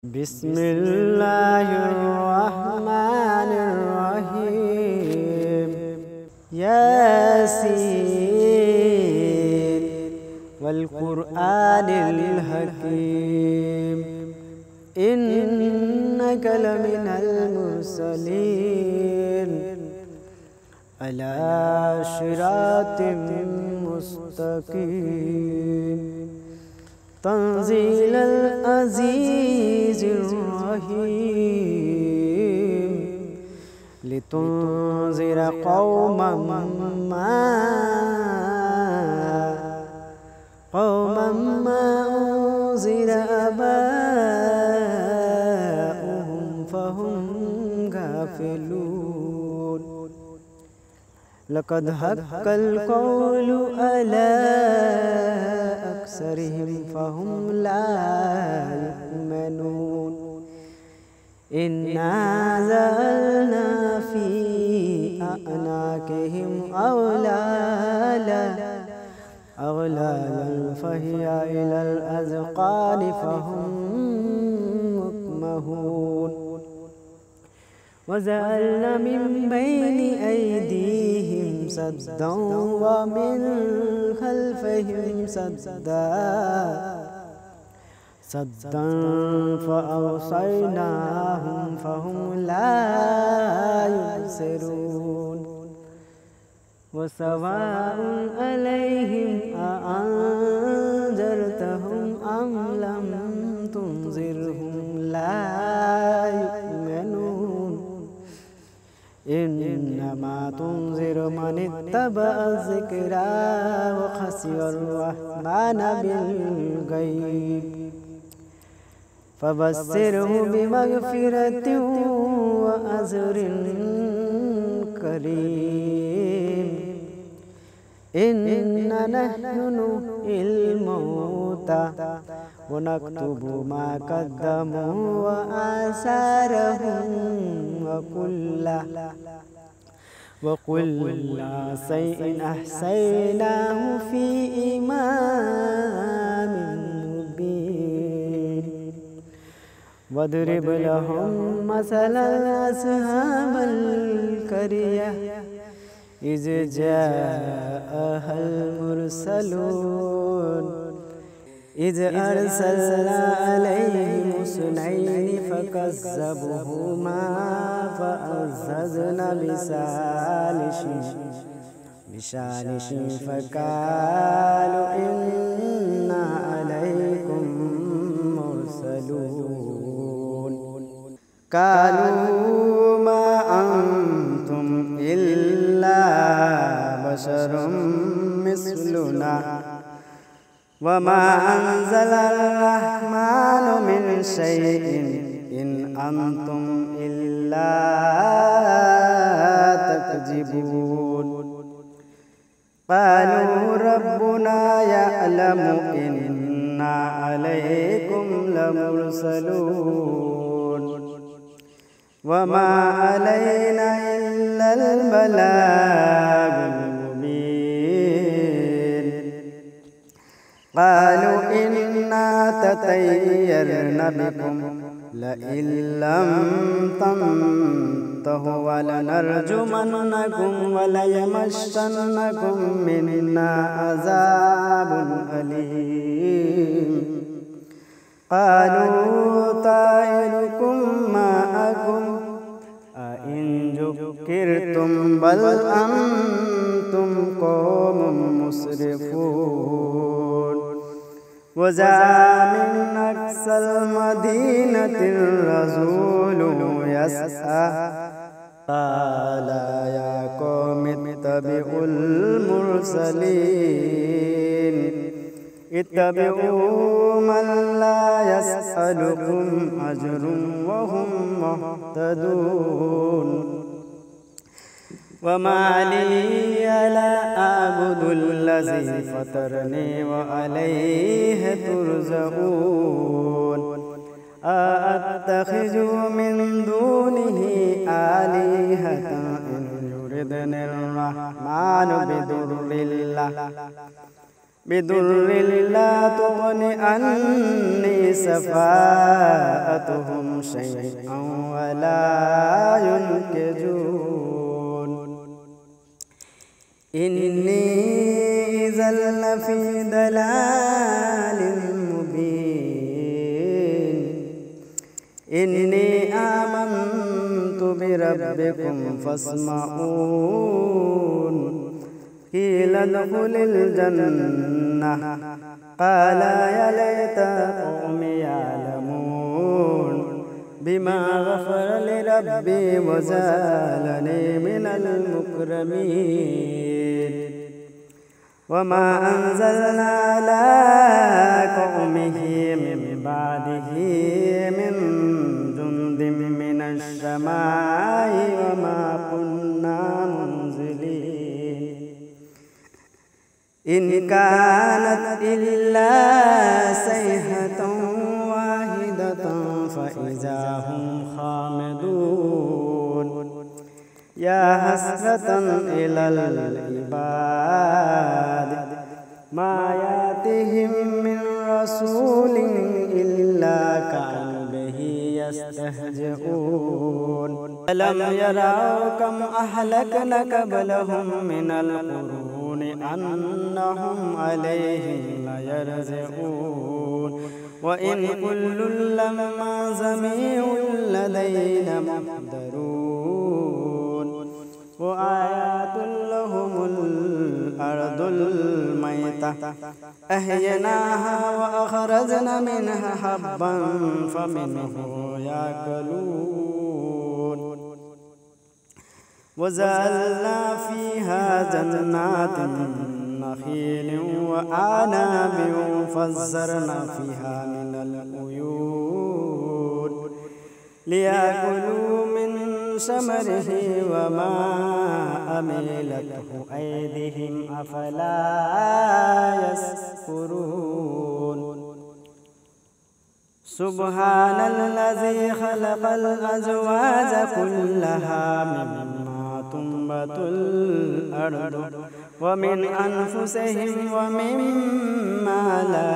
بسم الله الرحمن الرحيم ياسين والقرآن الحكيم إنك لمن المرسلين على صراط مستقيم تنزيل العزيز الرحيم لتنذر قوما ما أنذر آباؤهم فهم غافلون لقد حق القول على أكثرهم فهم لا يؤمنون إنا جعلنا في أعناقهم أغلالا فهي إلى الأذقان فهم مقمحون وجعلنا من بين أيديهم سدا ومن خلفهم سدا فأغشيناهم فهم لا يبصرون وسواء عليهم أأنذرتهم أم لم تنذرهم لا يؤمنون إنما تنذر من اتبع الذكرى وخشي الرحمن بالغيب فبشره بمغفرة وأجر كريم إنا نحن نحيي الموتى ونكتب ما قدموا وآثارهم وكل شيء أحصيناه في إمام مبين واضرب لهم مثلا أصحاب القرية إذ جاءها المرسلون إذ أرسلنا عليهم اثنين فكذبوهما فعززنا بثالث فقالوا إنا عليكم مرسلون قالوا ما أنتم إلا بشر مثلنا وما أنزل الرحمن من شيء إن أنتم إلا تكذبون قالوا ربنا يعلم إنا عليكم لمرسلون وما علينا إلا البلاغ المبين قالوا إنا تطيرنا بكم لئن لم تنتهوا ولنرجمنكم وليمسنكم منا عذاب أليم قالوا طائركم معكم أئن ذكرتم بل أنتم قوم مسرفون وجاء من أقصى المدينة الرسول يسعى قال يا قوم اتبعوا المرسلين اتبعوا من لا يسألكم أجر وهم مهتدون وما لي لا أعبد الذي فطرني وعليه ترجعون أأتخذ من دونه آلهة إن يردني الرحمن بضر بضر لا تغن عني سفاءتهم شيئا ولا ينقذون إني إذا لفي ضلال مبين إني آمنت بربكم فاسمعون قيل ادخل الجنة قال يا ليت قومي يعلمون بما غفر لربي وجعلني من المكرمين وما أنزلنا على قومه من بعده من جند من السماء وما كنا منزلين إن كانت إلا صيحة واحدة فإذا هم خامدون يا حسرة إلى العباد ما يأتيهم من رسول إلا كانوا به يستهزئون ألم يروا كم أهلكنا قبلهم من القرون أنهم عليهم ليرجعون وإن كل لما جميع لدينا محضرون وآيات لهم الأرض الميتة أحييناها وأخرجنا منها حبا فمنه يأكلون وجعلنا فيها جنات نخيل وأعناب وفجرنا فيها من العيون ليأكلوا من ثمره وما عملته أيديهم أفلا يشكرون سبحان الذي خلق الأزواج كلها مما تنبت الأرض ومن أنفسهم ومما لا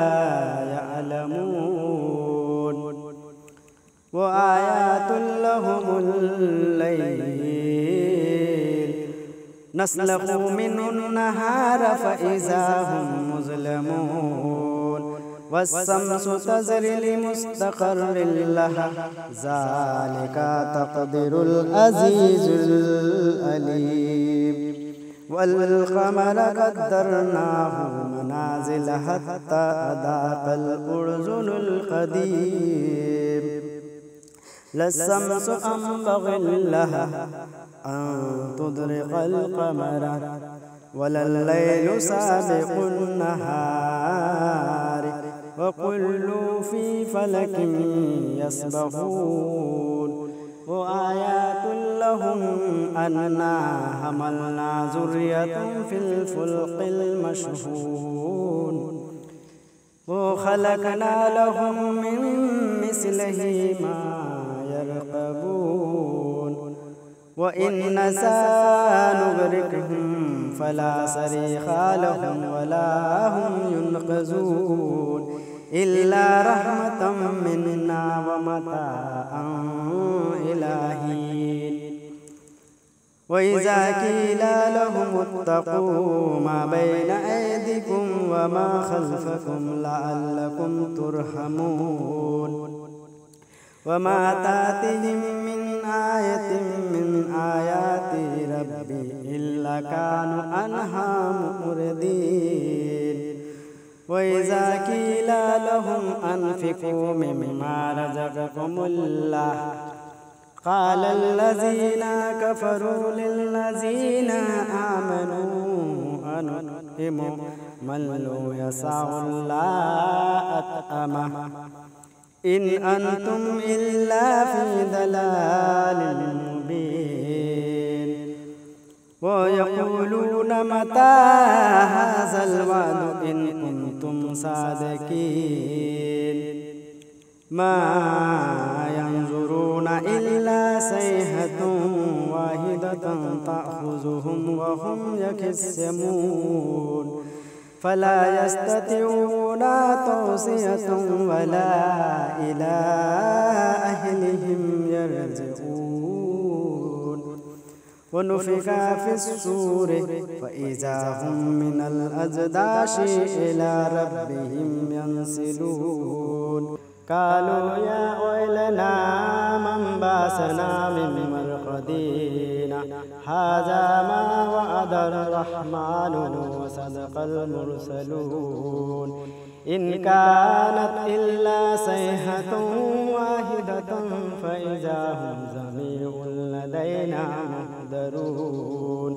يعلمون وآيات لهم الليل نسلخ منه النهار فإذا هم مظلمون والشمس تجري لمستقر لها ذلك تقدير العزيز العليم والقمر قدرناه منازل حتى أذاق الأرجل القديم لا الشمس ينبغي لها أن تدرك القمر ولا الليل سابق النهار وكل في فلك يسبحون وآيات لهم أنا حملنا ذرية في الفلق المشحون وخلقنا لهم من مثله ما يركبون وإن سنغرقهم فلا صريخ لهم ولا هم ينقذون إلا رحمة منا ومتاعا إلى حين وإذا قيل لهم اتقوا ما بين أيديكم وما خلفكم لعلكم ترحمون وما تأتيهم من آية من آيات ربي إلا كانوا عنها معرضين وإذا قيل لهم أنفقوا مما رزقكم الله قال الذين كفروا للذين آمنوا أنطعم من لو يشاء الله أطعمه إن أنتم إلا في ضلال مبين ويقولون متى هذا الوعد إن كنتم صادقين ما ينظرون إلا صيحة واحدة تأخذهم وهم يخصمون فلا يستطيعون توصية ولا إلى أهلهم يرجعون ونفخ في الصور فإذا هم من الأجداث إلى ربهم ينسلون قالوا يا ويلنا من بعثنا من مرقدنا هذا ما وعد الرحمن وصدق المرسلون إن كانت إلا صيحة واحدة فإذا هم جميع لدينا محضرون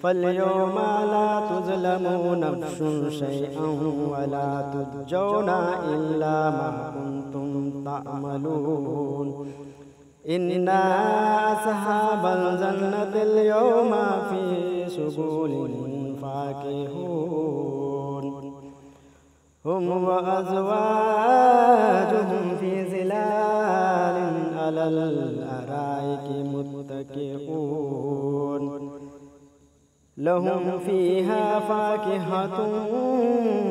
فاليوم لا تظلمون نفس شيئا ولا تجزون إلا ما كنتم تعملون إنا أصحاب الجنة اليوم في شغل فاكهون هم وأزواجهم في ظلال على الأرائك متكئون لهم فيها فاكهة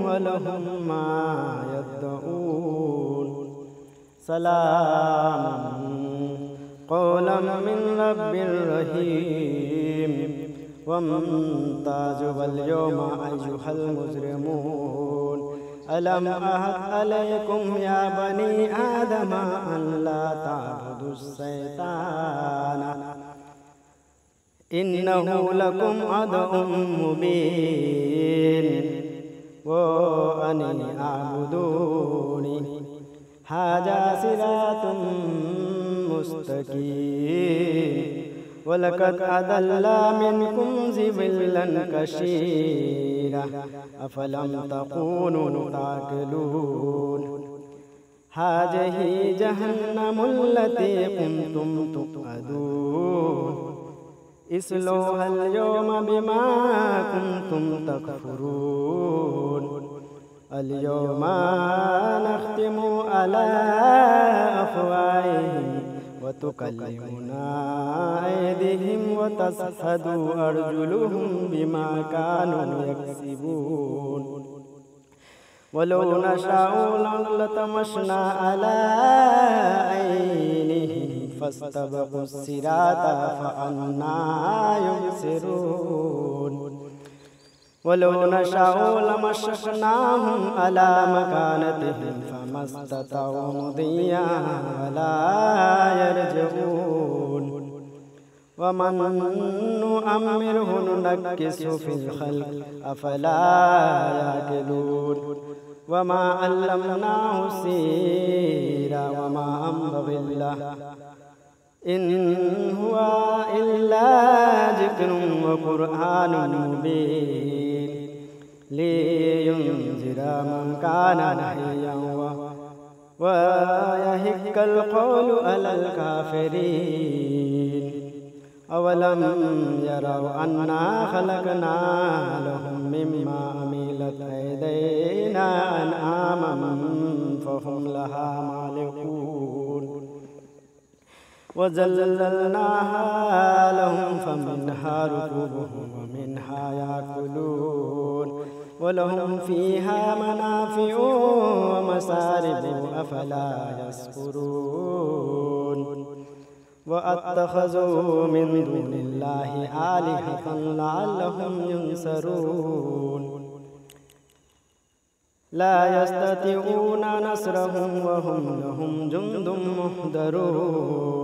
ولهم ما يدعون سلام قولا من رب رحيم وامتازوا اليوم أيها المجرمون ألم أعهد عليكم يا بني آدم أن لا تعبدوا الشيطان إنه لكم عدو مبين وأن اعبدوني هذا صراط مستقيم ولقد أضل منكم جبلا كثيرا أفلم تكونوا تعقلون هذه جهنم التي كنتم توعدون اصلوها اليوم بما كنتم تكفرون اليوم نختم على أفواههم وتكلمنا أيديهم وتشهد أرجلهم بما كانوا يكسبون ولو نشاء لطمسنا على عينهم فاستبقوا الصراط فأنى يبصرون ولو نشاء لمسخناهم على مكانتهم فما استطاعوا مضيا ولا يرجعون ومن نؤمره ننكس في الخلق أفلا يعقلون وما علمناه السير وما ينبغي له إن هو إلا ذكر وقرآن مبين لينذر من كان حيا ويحق القول على الكافرين أولم يروا أنا خلقنا لهم مما عملت أيدينا أنعاما فهم لها مالكون وذللناها لهم فمنها ركوبهم ومنها يأكلون ولهم فيها منافع ومشارب أفلا يشكرون واتخذوا من دون الله آلهة لعلهم ينصرون لا يستطيعون نصرهم وهم لهم جند محضرون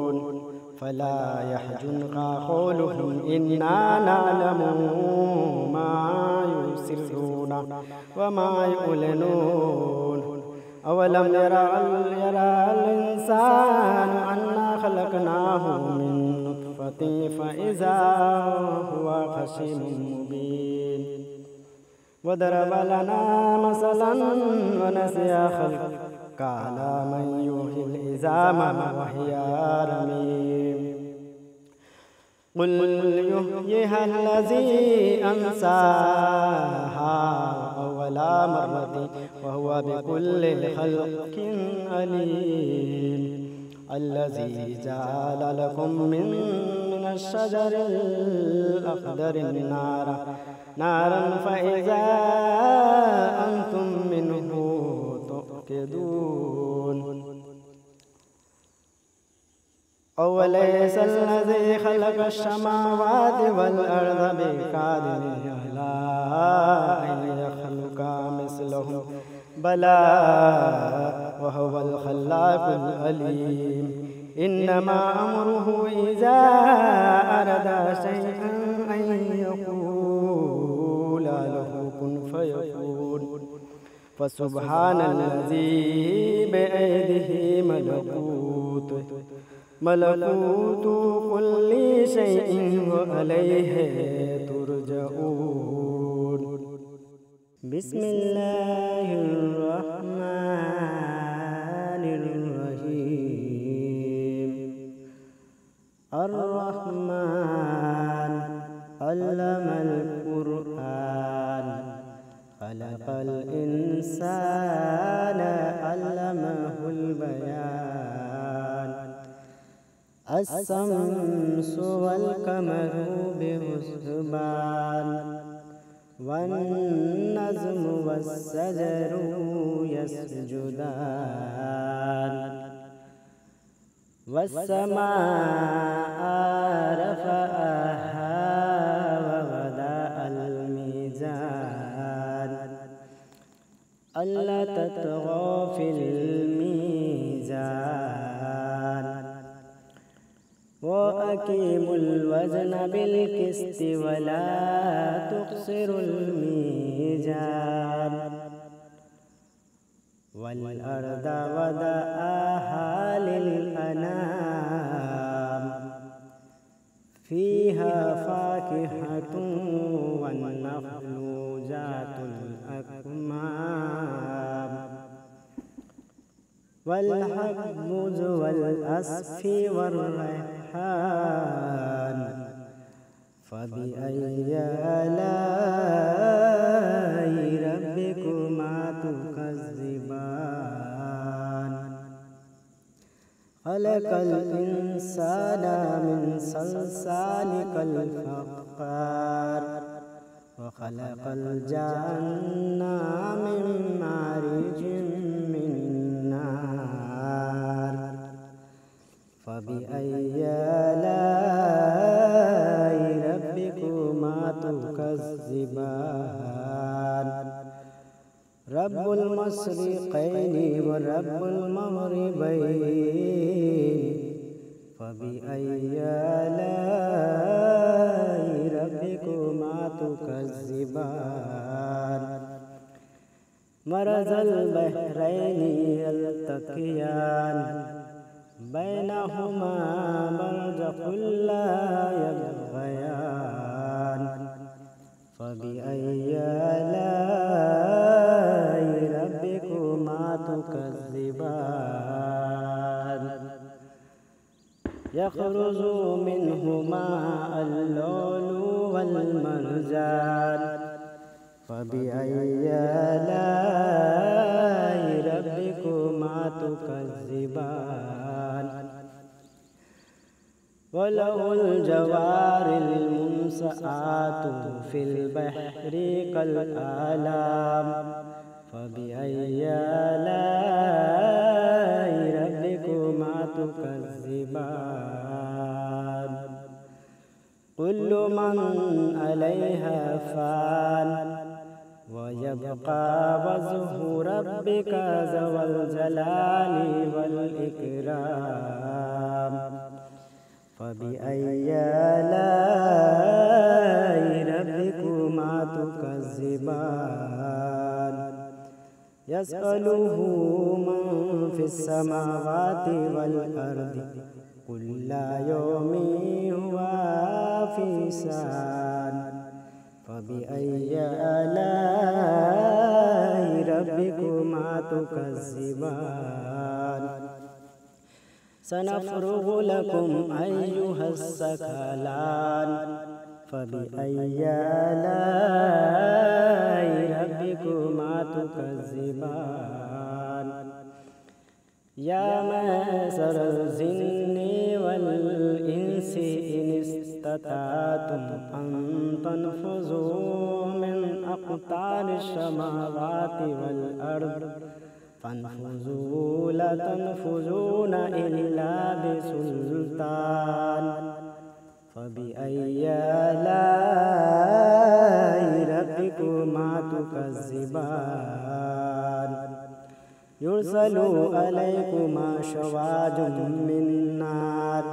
فلا يحزنك قولهم إنا نعلم ما يسرون وما يعلنون أولم يرى الإنسان أنا خلقناه من نطفة فإذا هو خصيم مبين وضرب لنا مثلا ونسي خلقه قال من يحيي العظام وهي رميم قل يحييها الذي أنشأها أول مرة وهو بكل خلق عليم الذي جعل لكم من الشجر الأخضر نارا فإذا أنتم منه توقدون أوليس الذي خلق السماوات والأرض بقادر على أن يخلق مثلهم بلى وهو الخلاق العليم إنما أمره إذا أراد شيئا أن يقول له كن فيكون فسبحان الذي بيده ملكوت كل شيء وإليه ترجعون بسم الله الرحمن الرحيم الرحمن علم القرآن خلق الإنسان علمه البيان الشمس والقمر بحسبان والنجم والشجر يسجدان والسماء رفعها ووضع الميزان ألا تطغوا في الميزان وأقيموا الوزن بالقسط ولا تخسروا الميزان والأرض وضعها للأنام فيها فاكهة والنخل ذات الأكمام والحب ذو العصف والريحان فبأي آلاء ربكما تكذبان خلق الإنسان من صلصال كالفخار وخلق الجن من مارج من نار فبأي آلاء ربكما تكذبان رب المشرقين ورب المغربين فبأي آلاء ربكما تكذبان مرج البحرين يلتقيان بينهما برزخ لا يبغيان فبأي آلاء ربكما تكذبان يخرج منهما اللؤلؤ والمرجان فبأي آلاء ربكما تكذبان وله الجوار المنشآت في البحر كالأعلام فبأي آلاء ربكما تكذبان كل من عليها فان ويبقى وجه ربك ذو الجلال والإكرام فبأي آلاء ربكما تكذبان يسأله من في السماوات والأرض كل يوم هو في شأن فبأي آلاء ربكما تكذبان سنفرغ لكم أيها الثقلان فبأي آلاء ربكما تكذبان يا معشر الجن والإنس إن استطعتم أن تنفذوا من أقطار السماوات والأرض فانفذوا لا تنفذون إلا بسلطان فبأي آلاء ربكما تكذبان يرسل عليكما شواظ من نار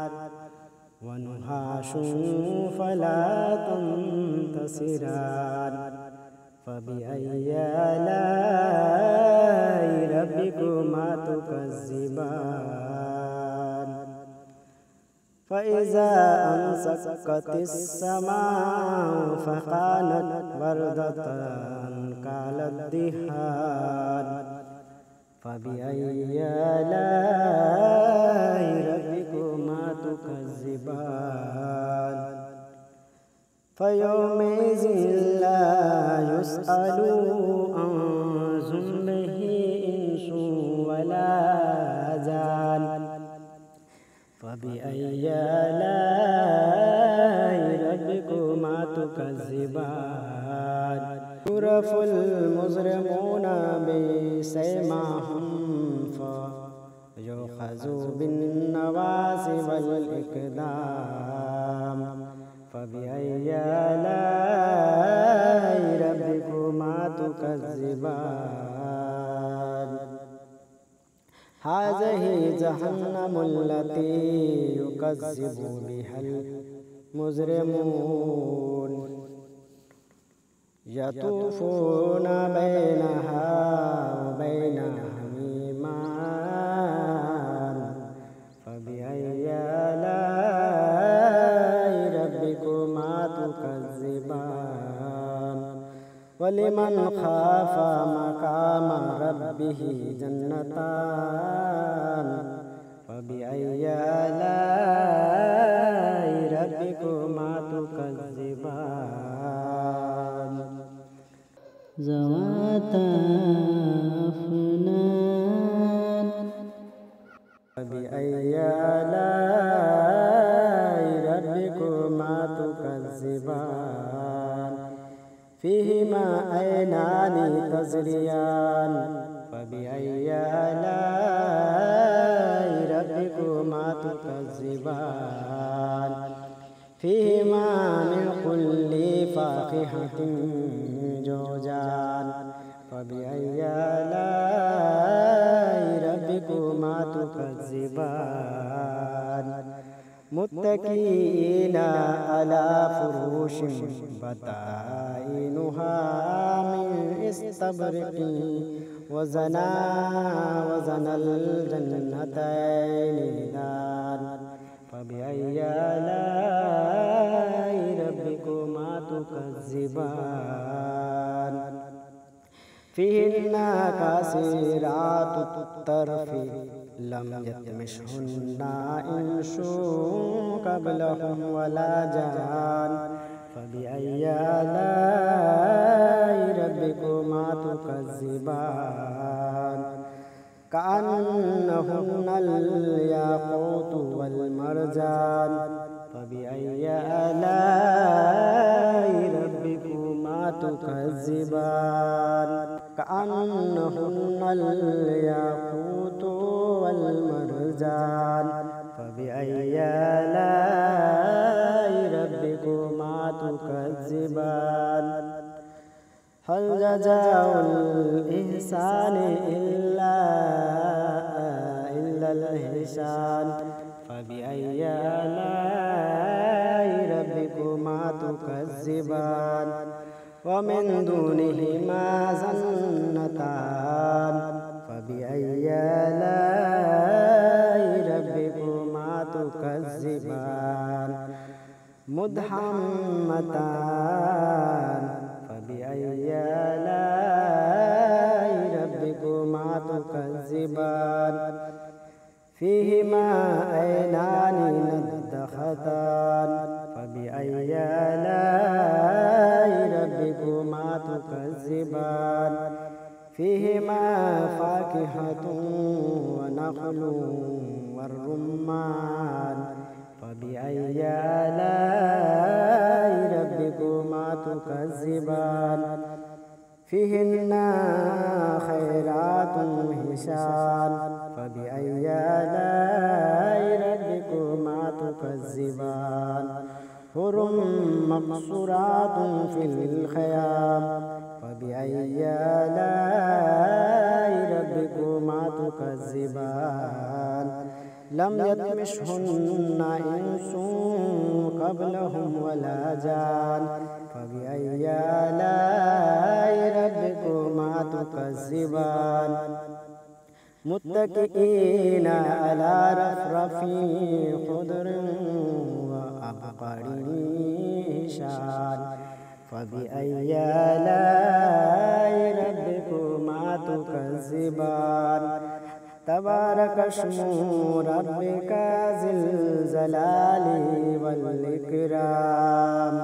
ونحاس فلا تنتصران فبأي آلاء ربكما تكذبان فإذا انشقت السماء فكانت وردة كالدهان فبأي آلاء ربكما تكذبان فيومئذ لا يسأل عن ذنبه إنس ولا جان فبأي آلاء ربكما تكذبان يعرف المجرمون بسيماهم فيؤخذوا بالنواصي والإقدام فبأي آلاء ربكما تكذبان هذه جهنم التي يكذب بها المجرمون يطوفون بينها وبين حميمان فبأي آلاء ربكما تكذبان ولمن خاف مقام ربه جنتان فبأي آلاء ربكما تكذبان ذواتا أفنان فبأي آلاء ربكما تكذبان فيهما عينان تجريان فبأي آلاء ربكما تكذبان فيهما من كل فاكهة زوجان فبأي آلاء ربكما تكذبان متكئين على فروش بطائنها من استبرق وزنا الجنتين دان فبأي آلاء ربكما تكذبان فيهن كاسرات الطرف لم يطمثهن إنس قبلهم ولا جان فبأي آلاء ربكما تكذبان كأنهن الياقوت والمرجان فبأي آلاء ربكما تكذبان كأنهن الياقوت والمرجان فبأي آلاء ربكما تكذبان هل جزاء الإحسان إلا الإحسان فبأي آلاء ربكما تكذبان ومن دونهما جنتان فبأي آلاء ربكما تكذبان مدحمتان فبأي آلاء ربكما تكذبان فيهما عينان نضختان فبأي آلاء ربكما تكذبان فيهما فاكهة ونخل والنخل والرمان فبأي آلاء ربكما تكذبان فيهن خيرات حسان فبأي آلاء ربكما تكذبان حور مقصورات في الخيام فبأي آلاء ربكما تكذبان لم يطمثهن إنس قبلهم ولا جان فبأي آلاء ربكما تكذبان متكئين على رفرف خضر وعبقري شان فبأي آلاء ربكما تكذبان تبارك اسم ربك ذي الجلال والإكرام